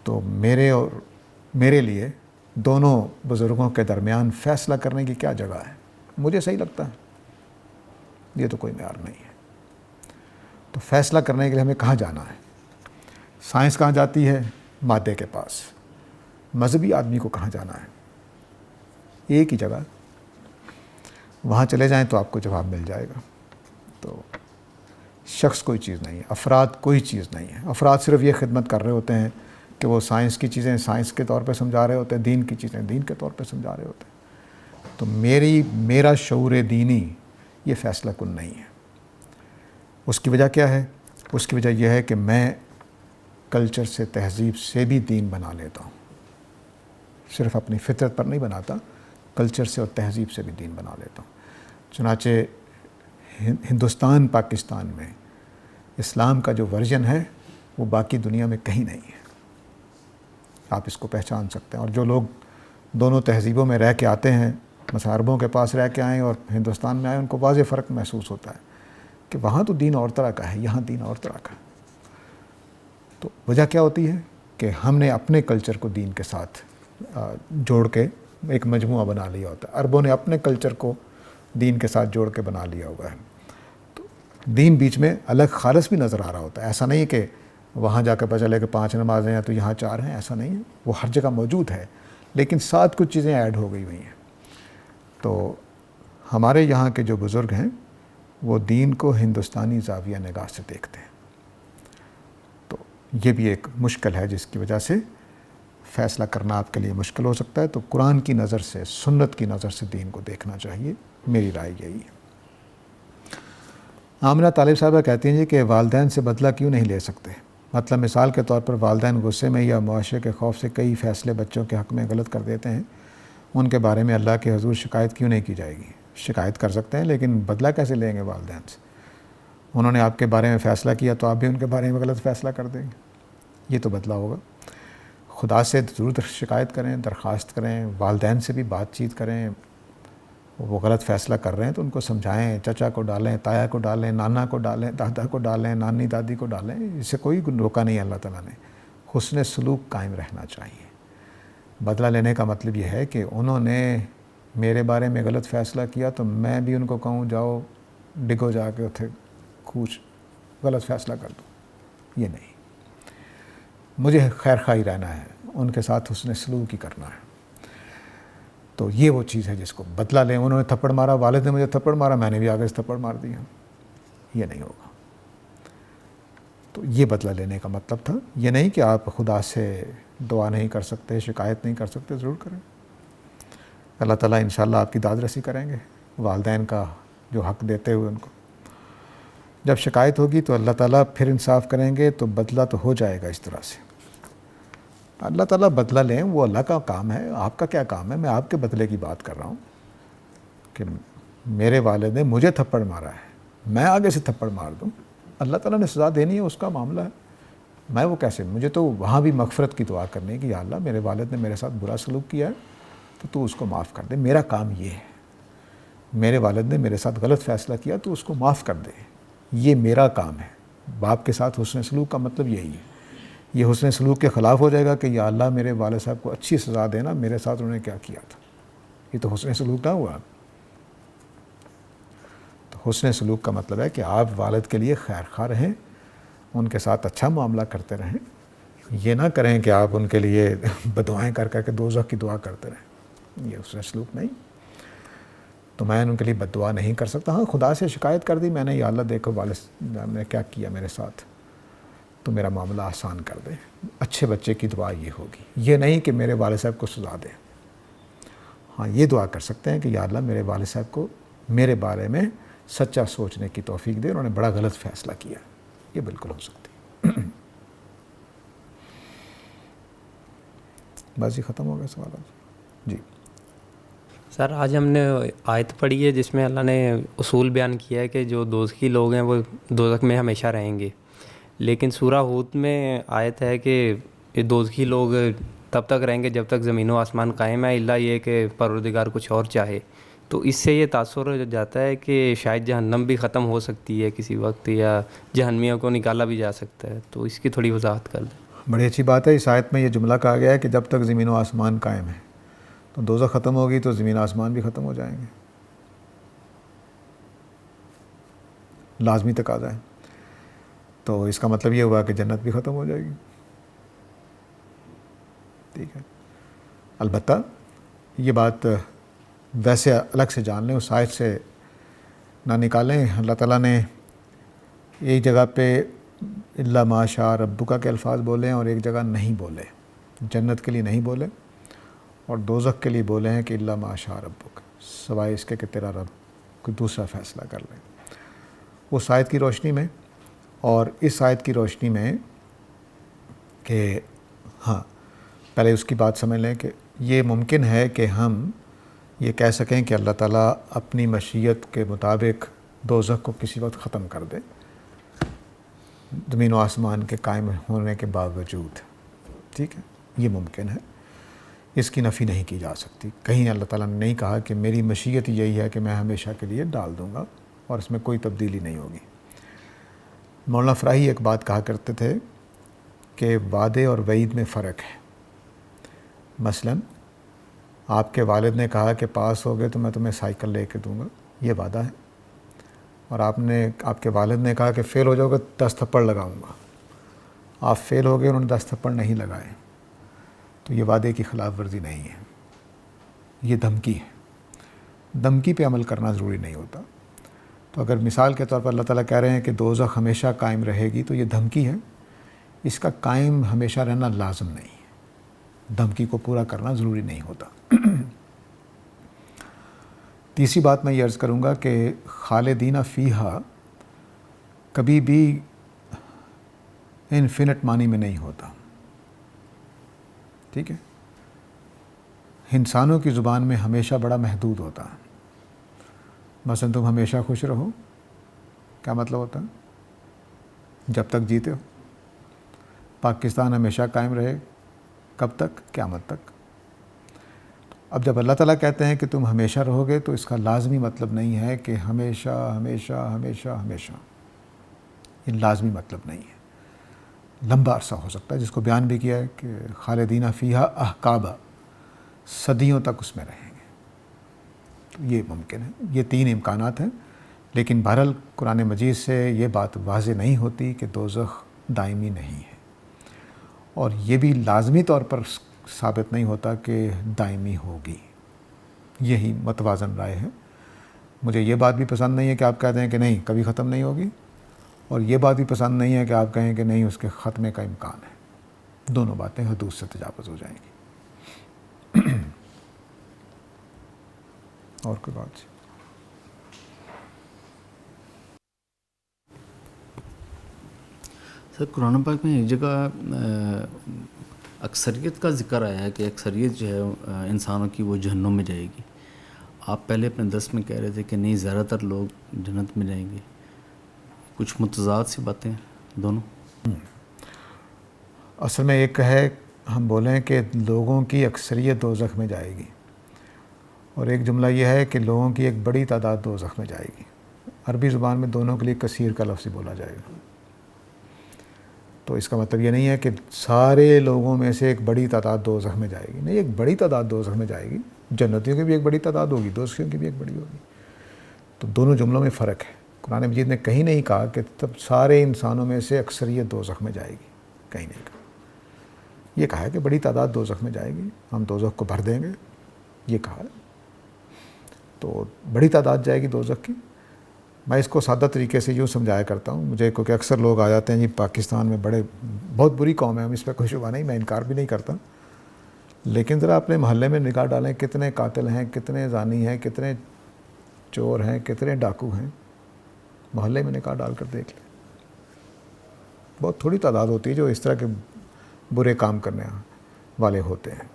تو میرے لیے دونوں بزرگوں کے درمیان فیصلہ کرنے کی کیا جگہ ہے؟ مجھے صحیح لگتا ہے یہ تو کوئی معیار نہیں ہے. تو فیصلہ کرنے کے لیے ہمیں کہاں جانا ہے؟ سائنس کہاں جاتی ہے؟ مادے کے پاس. مذہبی آدمی کو کہاں جانا ہے؟ ایک ہی جگہ. وہاں چلے جائیں تو آپ کو جواب مل جائے گا. تو شخص کوئی چیز نہیں ہے، افراد کوئی چیز نہیں ہے. افراد صرف یہ خدمت کر رہے ہوتے ہیں کہ وہ سائنس کی چیزیں سائنس کے طور پہ سمجھا رہے ہوتے ہیں، دین کی چیزیں دین کے طور پہ سمجھا رہے ہوتے ہیں. تو میرا شعور دینی یہ فیصلہ کن نہیں ہے. اس کی وجہ کیا ہے؟ اس کی وجہ یہ ہے کہ میں کلچر سے، تہذیب سے بھی دین بنا لیتا ہوں. صرف اپنی فطرت پر نہیں بناتا، کلچر سے اور تہذیب سے بھی دین بنا لیتا ہوں. چنانچہ ہندوستان پاکستان میں اسلام کا جو ورژن ہے وہ باقی دنیا میں کہیں نہیں ہے. آپ اس کو پہچان سکتے ہیں. اور جو لوگ دونوں تہذیبوں میں رہ کے آتے ہیں، مساربوں کے پاس رہ کے آئیں اور ہندوستان میں آئیں، ان کو واضح فرق محسوس ہوتا ہے کہ وہاں تو دین اور طرح کا ہے، یہاں دین اور طرح کا ہے. تو وجہ کیا ہوتی ہے کہ ہم نے اپنے کلچر کو دین کے ساتھ جوڑ کے ایک مجموعہ بنا لیا ہوتا ہے. عربوں نے اپنے کلچر کو دین کے ساتھ جوڑ کے بنا لیا ہوا ہے. تو دین بیچ میں الگ خالص بھی نظر آ رہا ہوتا ہے. ایسا نہیں کہ وہاں جا کے پتہ چلے کہ 5 نمازیں ہیں تو یہاں 4 ہیں، ایسا نہیں ہے. وہ ہر جگہ موجود ہے، لیکن ساتھ کچھ چیزیں ایڈ ہو گئی ہوئی ہیں. تو ہمارے یہاں کے جو بزرگ ہیں وہ دین کو ہندوستانی زاویہ نگاہ سے دیکھتے ہیں. تو یہ بھی ایک مشکل ہے جس کی وجہ سے فیصلہ کرنا آپ کے لیے مشکل ہو سکتا ہے. تو قرآن کی نظر سے، سنت کی نظر سے دین کو دیکھنا چاہیے. میری رائے یہی ہے. آمنہ طالب صاحبہ کہتی ہیں جی کہ والدین سے بدلہ کیوں نہیں لے سکتے؟ مطلب مثال کے طور پر والدین غصے میں یا معاشرے کے خوف سے کئی فیصلے بچوں کے حق میں غلط کر دیتے ہیں، ان کے بارے میں اللہ کے حضور شکایت کیوں نہیں کی جائے گی؟ شکایت کر سکتے ہیں، لیکن بدلہ کیسے لیں گے والدین سے؟ انہوں نے آپ کے بارے میں فیصلہ کیا تو آپ بھی ان کے بارے میں غلط فیصلہ کر دیں گے. یہ تو بدلہ ہوگا. خدا سے ضرور شکایت کریں، درخواست کریں، والدین سے بھی بات چیت کریں. وہ غلط فیصلہ کر رہے ہیں تو ان کو سمجھائیں. چچا کو ڈالیں، تایا کو ڈالیں، نانا کو ڈالیں، دادا کو ڈالیں، نانی دادی کو ڈالیں. اس سے کوئی روکا نہیں ہے اللہ تعالیٰ نے. حسن سلوک قائم رہنا چاہیے. بدلہ لینے کا مطلب یہ ہے کہ انہوں نے میرے بارے میں غلط فیصلہ کیا تو میں بھی ان کو کہوں جاؤ ڈگو جا کے اتھے کچھ غلط فیصلہ کر دو. یہ نہیں. مجھے خیر خواہی رہنا ہے، ان کے ساتھ حسن سلوک ہی کرنا ہے. تو یہ وہ چیز ہے جس کو بدلہ لیں. انہوں نے تھپڑ مارا، والد نے مجھے تھپڑ مارا، میں نے بھی آگے سے تھپڑ مار دیا. یہ نہیں ہوگا. تو یہ بدلہ لینے کا مطلب تھا. یہ نہیں کہ آپ خدا سے دعا نہیں کر سکتے، شکایت نہیں کر سکتے. ضرور کریں. اللہ تعالیٰ انشاءاللہ آپ کی داد رسی کریں گے والدین کا جو حق دیتے ہوئے ان کو. جب شکایت ہوگی تو اللہ تعالیٰ پھر انصاف کریں گے تو بدلہ تو ہو جائے گا اس طرح سے. اللہ تعالیٰ بدلہ لیں، وہ اللہ کا کام ہے. آپ کا کیا کام ہے؟ میں آپ کے بدلے کی بات کر رہا ہوں کہ میرے والد نے مجھے تھپڑ مارا ہے، میں آگے سے تھپڑ مار دوں. اللہ تعالیٰ نے سزا دینی ہے، اس کا معاملہ ہے. میں وہ کیسے؟ مجھے تو وہاں بھی مغفرت کی دعا کرنی ہے کہ یا اللہ میرے والد نے میرے ساتھ برا سلوک کیا ہے تو اس کو معاف کر دے. میرا کام یہ ہے. میرے والد نے میرے ساتھ غلط فیصلہ کیا تو اس کو معاف کر دے. یہ میرا کام ہے. باپ کے ساتھ حسن سلوک کا مطلب یہی ہے. یہ حسن سلوک کے خلاف ہو جائے گا کہ یا اللہ میرے والد صاحب کو اچھی سزا دینا، میرے ساتھ انہوں نے کیا کیا تھا. یہ تو حسن سلوک نہ ہوا. تو حسن سلوک کا مطلب ہے کہ آپ والد کے لیے خیر خواہ رہیں، ان کے ساتھ اچھا معاملہ کرتے رہیں. یہ نہ کریں کہ آپ ان کے لیے بددعائیں کر کر کے دوزخ کی دعا کرتے رہیں. یہ حسن سلوک نہیں. تو میں ان کے لیے بد دعا نہیں کر سکتا. ہاں خدا سے شکایت کر دی میں نے، یا اللہ دیکھو والد نے کیا کیا میرے ساتھ، تو میرا معاملہ آسان کر دے. اچھے بچے کی دعا یہ ہوگی. یہ نہیں کہ میرے والد صاحب کو سزا دے. ہاں یہ دعا کر سکتے ہیں کہ یا اللہ میرے والد صاحب کو میرے بارے میں سچا سوچنے کی توفیق دے، انہوں نے بڑا غلط فیصلہ کیا. یہ بالکل ہو سکتی ہے. بس یہ ختم ہو گیا سوالات. جی
سر، آج ہم نے آیت پڑھی ہے جس میں اللہ نے اصول بیان کیا ہے کہ جو دوزخی لوگ ہیں وہ دوزخ میں ہمیشہ رہیں گے. لیکن سورہ ہود میں آیت ہے کہ یہ دوزخی لوگ تب تک رہیں گے جب تک زمین و آسمان قائم ہے، الا یہ کہ پروردگار کچھ اور چاہے. تو اس سے یہ تاثر ہو جاتا ہے کہ شاید جہنم بھی ختم ہو سکتی ہے کسی وقت، یا جہنمیوں کو نکالا بھی جا سکتا ہے. تو اس کی تھوڑی وضاحت کر دیں.
بڑی اچھی بات ہے. اس آیت میں یہ جملہ کہا گیا ہے کہ جب تک زمین و آسمان قائم ہے. تو دوزخ ختم ہوگی تو زمین آسمان بھی ختم ہو جائیں گے، لازمی تقاضا ہے۔ تو اس کا مطلب یہ ہوا کہ جنت بھی ختم ہو جائے گی، ٹھیک ہے۔ البتہ یہ بات ویسے الگ سے جان لیں، اس آیت سے نہ نکالیں۔ اللہ تعالیٰ نے ایک جگہ پہ الا ما شاء ربک کے الفاظ بولے ہیں اور ایک جگہ نہیں بولے، جنت کے لیے نہیں بولے اور دوزخ کے لیے بولے ہیں کہ الا ما شاء ربک، سوائے اس کے کہ تیرا رب کوئی دوسرا فیصلہ کر لے۔ اس آیت کی روشنی میں اور اس آیت کی روشنی میں کہ ہاں پہلے اس کی بات سمجھ لیں کہ یہ ممکن ہے کہ ہم یہ کہہ سکیں کہ اللہ تعالیٰ اپنی مشیت کے مطابق دوزخ کو کسی وقت ختم کر دے، زمین و آسمان کے قائم ہونے کے باوجود، ٹھیک ہے، یہ ممکن ہے، اس کی نفی نہیں کی جا سکتی۔ کہیں اللہ تعالیٰ نے نہیں کہا کہ میری مشیت یہی ہے کہ میں ہمیشہ کے لیے ڈال دوں گا اور اس میں کوئی تبدیلی نہیں ہوگی۔ مولانا فراہی ایک بات کہا کرتے تھے کہ وعدے اور وعید میں فرق ہے۔ مثلاً آپ کے والد نے کہا کہ پاس ہو گئے تو میں تمہیں سائیکل لے کے دوں گا، یہ وعدہ ہے، اور آپ کے والد نے کہا کہ فیل ہو جاؤ گے 10 تھپڑ لگاؤں گا، آپ فیل ہو گئے، انہوں نے 10 تھپڑ نہیں لگائے، تو یہ وعدے کی خلاف ورزی نہیں ہے، یہ دھمکی ہے۔ دھمکی پہ عمل کرنا ضروری نہیں ہوتا۔ تو اگر مثال کے طور پر اللہ تعالیٰ کہہ رہے ہیں کہ دوزخ ہمیشہ قائم رہے گی تو یہ دھمکی ہے، اس کا قائم ہمیشہ رہنا لازم نہیں ہے، دھمکی کو پورا کرنا ضروری نہیں ہوتا۔ تیسری بات میں یہ عرض کروں گا کہ خالدین فیہا کبھی بھی انفینٹ معنی میں نہیں ہوتا، ٹھیک ہے، انسانوں کی زبان میں ہمیشہ بڑا محدود ہوتا ہے۔ مثلا تم ہمیشہ خوش رہو، کیا مطلب ہوتا ہے؟ جب تک جیتے ہو۔ پاکستان ہمیشہ قائم رہے، کب تک؟ قیامت تک۔ اب جب اللہ تعالیٰ کہتے ہیں کہ تم ہمیشہ رہو گے تو اس کا لازمی مطلب نہیں ہے کہ ہمیشہ ہمیشہ ہمیشہ ہمیشہ، یہ لازمی مطلب نہیں ہے، لمبا عرصہ ہو سکتا ہے، جس کو بیان بھی کیا ہے کہ خالدین فیہا احقابا، صدیوں تک اس میں رہیں گے، تو یہ ممکن ہے۔ یہ 3 امکانات ہیں، لیکن بہرحال قرآن مجید سے یہ بات واضح نہیں ہوتی کہ دوزخ دائمی نہیں ہے، اور یہ بھی لازمی طور پر ثابت نہیں ہوتا کہ دائمی ہوگی۔ یہی متوازن رائے ہے۔ مجھے یہ بات بھی پسند نہیں ہے کہ آپ کہتے ہیں کہ نہیں کبھی ختم نہیں ہوگی، اور یہ بات بھی پسند نہیں ہے کہ آپ کہیں کہ نہیں اس کے ختمے کا امکان ہے۔ دونوں باتیں حدود سے تجاوز ہو جائیں گی۔ اور کوئی بات؟
سر قرآن پاک میں ایک جگہ اکثریت کا ذکر آیا ہے کہ اکثریت جو ہے انسانوں کی وہ جہنم میں جائے گی۔ آپ پہلے اپنے درس میں کہہ رہے تھے کہ نہیں زیادہ تر لوگ جنت میں جائیں گے، کچھ متضاد سی باتیں دونوں۔
اصل میں ایک ہے ہم بولیں کہ لوگوں کی اکثریت دوزخ میں جائے گی، اور ایک جملہ یہ ہے کہ لوگوں کی ایک بڑی تعداد دوزخ میں جائے گی۔ عربی زبان میں دونوں کے لیے کثیر کا لفظ بولا جائے گا، تو اس کا مطلب یہ نہیں ہے کہ سارے لوگوں میں سے ایک بڑی تعداد دوزخ میں جائے گی، نہیں، ایک بڑی تعداد دوزخ میں جائے گی، جنتیوں کی بھی ایک بڑی تعداد ہوگی، دوزخیوں کی بھی ایک بڑی ہوگی۔ تو دونوں جملوں میں فرق ہے۔ قرآن مجید نے کہیں نہیں کہا کہ تب سارے انسانوں میں سے اکثریت دوزخ میں جائے گی، کہیں نہیں کہا۔ یہ کہا ہے کہ بڑی تعداد دوزخ میں جائے گی، ہم دوزخ کو بھر دیں گے، یہ کہا ہے۔ تو بڑی تعداد جائے گی دوزخ کی۔ میں اس کو سادہ طریقے سے یوں سمجھایا کرتا ہوں، مجھے کیونکہ اکثر لوگ آ جاتے ہیں جی پاکستان میں بہت بری قوم ہے، ہم اس پہ کوئی شبہ نہیں، میں انکار بھی نہیں کرتا، لیکن ذرا اپنے محلے میں نگاہ ڈالیں، کتنے قاتل ہیں، کتنے زانی ہیں، کتنے چور ہیں، کتنے ڈاکو ہیں، محلے میں نگاہ ڈال کر دیکھ لیں۔ بہت تھوڑی تعداد ہوتی ہے جو اس طرح کے برے کام کرنے والے ہوتے ہیں،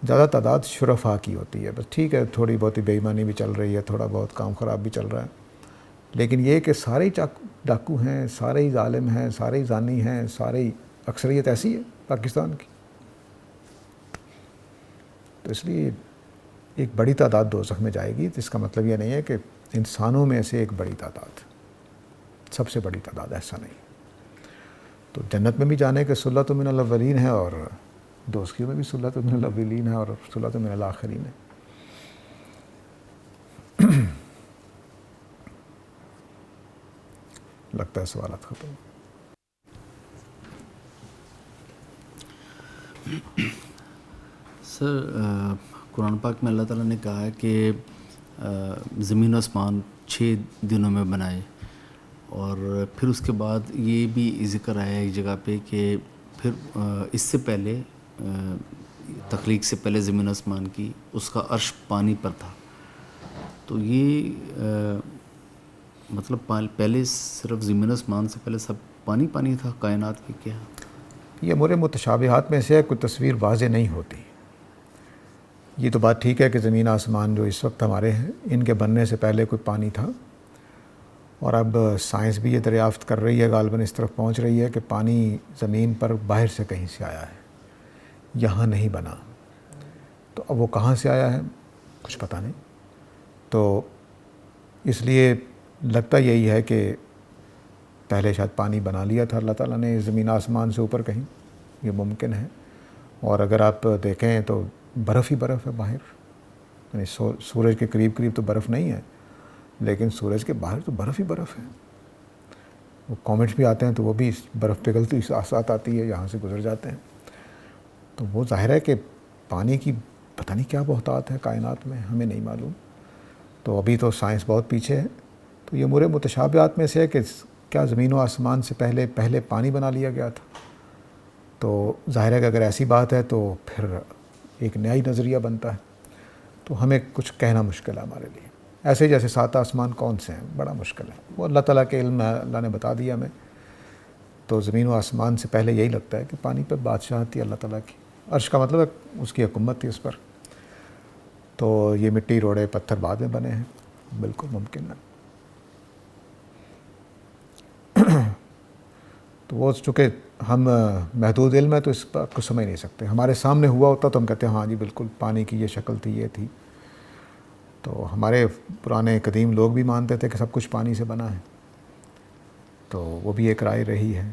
زیادہ تعداد شرفاء کی ہوتی ہے۔ بس ٹھیک ہے تھوڑی بہت بے ایمانی بھی چل رہی ہے، تھوڑا بہت کام خراب بھی چل رہا ہے، لیکن یہ کہ سارے ہی ڈاکو ہیں، سارے ہی ظالم ہیں، سارے ہی زانی ہیں، سارے ہی اکثریت ایسی ہے پاکستان کی، تو اس لیے ایک بڑی تعداد دوزخ میں جائے گی، تو اس کا مطلب یہ نہیں ہے کہ انسانوں میں سے ایک بڑی تعداد، سب سے بڑی تعداد، ایسا نہیں۔ تو جنت میں بھی جانے کے سلۃ من الاولین ہے اور دوزخیوں میں بھی سلۃ من الاولین ہے اور سلۃ من الآخرین ہے. لگتا ہے سوالات ختم.
سر قرآن پاک میں اللہ تعالیٰ نے کہا ہے کہ زمین و آسمان 6 دنوں میں بنائے، اور پھر اس کے بعد یہ بھی ذکر آیا ایک جگہ پہ کہ پھر اس سے پہلے تخلیق سے پہلے زمین و آسمان کی اس کا عرش پانی پر تھا. تو یہ مطلب پہلے صرف زمین و آسمان سے پہلے سب پانی پانی تھا کائنات کی کیا؟
یہ امور متشابہات میں سے کوئی تصویر واضح نہیں ہوتی. یہ تو بات ٹھیک ہے کہ زمین آسمان جو اس وقت ہمارے ہیں ان کے بننے سے پہلے کوئی پانی تھا، اور اب سائنس بھی یہ دریافت کر رہی ہے، غالباً اس طرف پہنچ رہی ہے کہ پانی زمین پر باہر سے کہیں سے آیا ہے، یہاں نہیں بنا. تو اب وہ کہاں سے آیا ہے کچھ پتہ نہیں. تو اس لیے لگتا یہی ہے کہ پہلے شاید پانی بنا لیا تھا اللہ تعالیٰ نے زمین آسمان سے اوپر کہیں، یہ ممکن ہے. اور اگر آپ دیکھیں تو برف ہی برف ہے باہر، یعنی سورج کے قریب قریب تو برف نہیں ہے، لیکن سورج کے باہر تو برف ہی برف ہے. وہ کومٹس بھی آتے ہیں تو وہ بھی برف پگھلتی ساتھ آتی ہے، یہاں سے گزر جاتے ہیں. تو وہ ظاہر ہے کہ پانی کی پتہ نہیں کیا بہتات ہے کائنات میں، ہمیں نہیں معلوم. تو ابھی تو سائنس بہت پیچھے ہے. تو یہ امور متشابہات میں سے ہے کہ کیا زمین و آسمان سے پہلے پانی بنا لیا گیا تھا. تو ظاہر ہے کہ اگر ایسی بات ہے تو پھر ایک نیا ہی نظریہ بنتا ہے. تو ہمیں کچھ کہنا مشکل ہے ہمارے لیے. ایسے جیسے 7 آسمان کون سے ہیں، بڑا مشکل ہے. وہ اللہ تعالیٰ کے علم ہے، اللہ نے بتا دیا ہمیں. تو زمین و آسمان سے پہلے یہی لگتا ہے کہ پانی پہ بادشاہت تھی اللہ تعالیٰ کی. عرش کا مطلب ہے اس کی حکومت تھی اس پر. تو یہ مٹی روڑے پتھر بعد میں بنے ہیں، بالکل ممکن ہے. تو وہ چونکہ ہم محدود علم ہے تو اس بات کو سمجھ نہیں سکتے. ہمارے سامنے ہوا ہوتا تو ہم کہتے ہیں ہاں جی بالکل پانی کی یہ شکل تھی، یہ تھی. تو ہمارے پرانے قدیم لوگ بھی مانتے تھے کہ سب کچھ پانی سے بنا ہے. تو وہ بھی ایک رائے رہی ہے.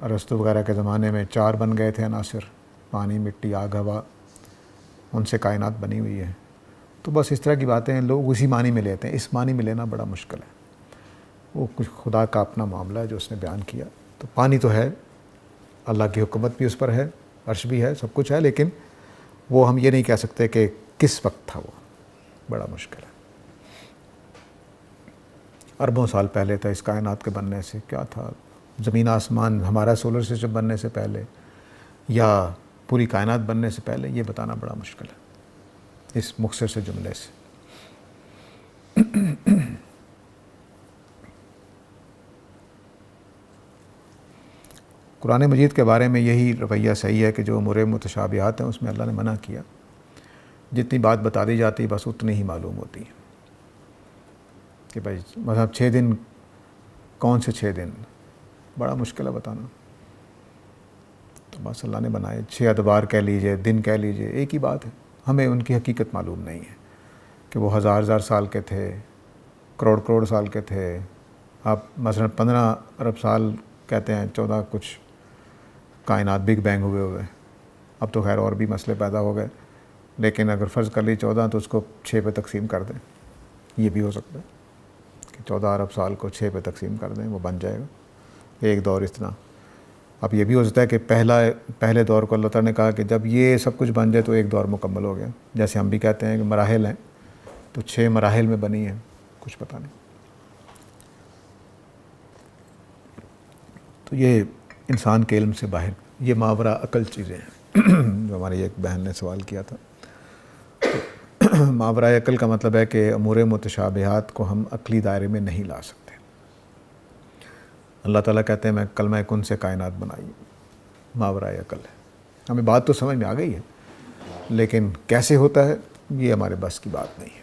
ارسطو وغیرہ کے زمانے میں 4 بن گئے تھے عناصر، پانی، مٹی، آگ، ہوا، ان سے کائنات بنی ہوئی ہے. تو بس اس طرح کی باتیں لوگ اسی معنی میں لیتے ہیں. اس معنی میں لینا بڑا مشکل ہے. وہ کچھ خدا کا اپنا معاملہ ہے جو اس نے بیان کیا. تو پانی تو ہے، اللہ کی حکومت بھی اس پر ہے، عرش بھی ہے، سب کچھ ہے، لیکن وہ ہم یہ نہیں کہہ سکتے کہ کس وقت تھا. وہ بڑا مشکل ہے. اربوں سال پہلے تھا اس کائنات کے بننے سے، کیا تھا زمین آسمان ہمارا سولر سسٹم بننے سے پہلے یا پوری کائنات بننے سے پہلے، یہ بتانا بڑا مشکل ہے اس مختصر سے جملے سے. قرآن مجید کے بارے میں یہی رویہ صحیح ہے کہ جو امور متشابہات ہیں اس میں اللہ نے منع کیا. جتنی بات بتا دی جاتی بس اتنی ہی معلوم ہوتی ہے کہ بھائی مطلب 6 دن کون سے 6 دن، بڑا مشکل ہے بتانا. تو بس اللہ نے بنائے 6 ادوار کہہ لیجئے، دن کہہ لیجئے، ایک ہی بات ہے. ہمیں ان کی حقیقت معلوم نہیں ہے کہ وہ ہزار سال کے تھے، کروڑ سال کے تھے. آپ مثلا 15 ارب سال کہتے ہیں، 14 کچھ کائنات بگ بینگ ہوئے. اب تو خیر اور بھی مسئلے پیدا ہو گئے، لیکن اگر فرض کر لی 14 تو اس کو 6 پہ تقسیم کر دیں. یہ بھی ہو سکتا ہے کہ 14 ارب سال کو 6 پہ تقسیم کر دیں، وہ بن جائے گا ایک دور اتنا. اب یہ بھی ہو سکتا ہے کہ پہلے دور کو اللہ تعالیٰ نے کہا کہ جب یہ سب کچھ بن جائے تو ایک دور مکمل ہو گیا. جیسے ہم بھی کہتے ہیں کہ مراحل ہیں، تو 6 مراحل میں بنی ہیں، کچھ پتہ نہیں. تو یہ انسان کے علم سے باہر، یہ ماورا عقل چیزیں ہیں جو ہماری ایک بہن نے سوال کیا تھا. ماورا عقل کا مطلب ہے کہ امور متشابہات کو ہم عقلی دائرے میں نہیں لا سکتے. اللہ تعالیٰ کہتے ہیں میں کلمہ کن سے کائنات بنائی، ماورا عقل ہے. ہمیں بات تو سمجھ میں آ گئی ہے، لیکن کیسے ہوتا ہے یہ ہمارے بس کی بات نہیں ہے.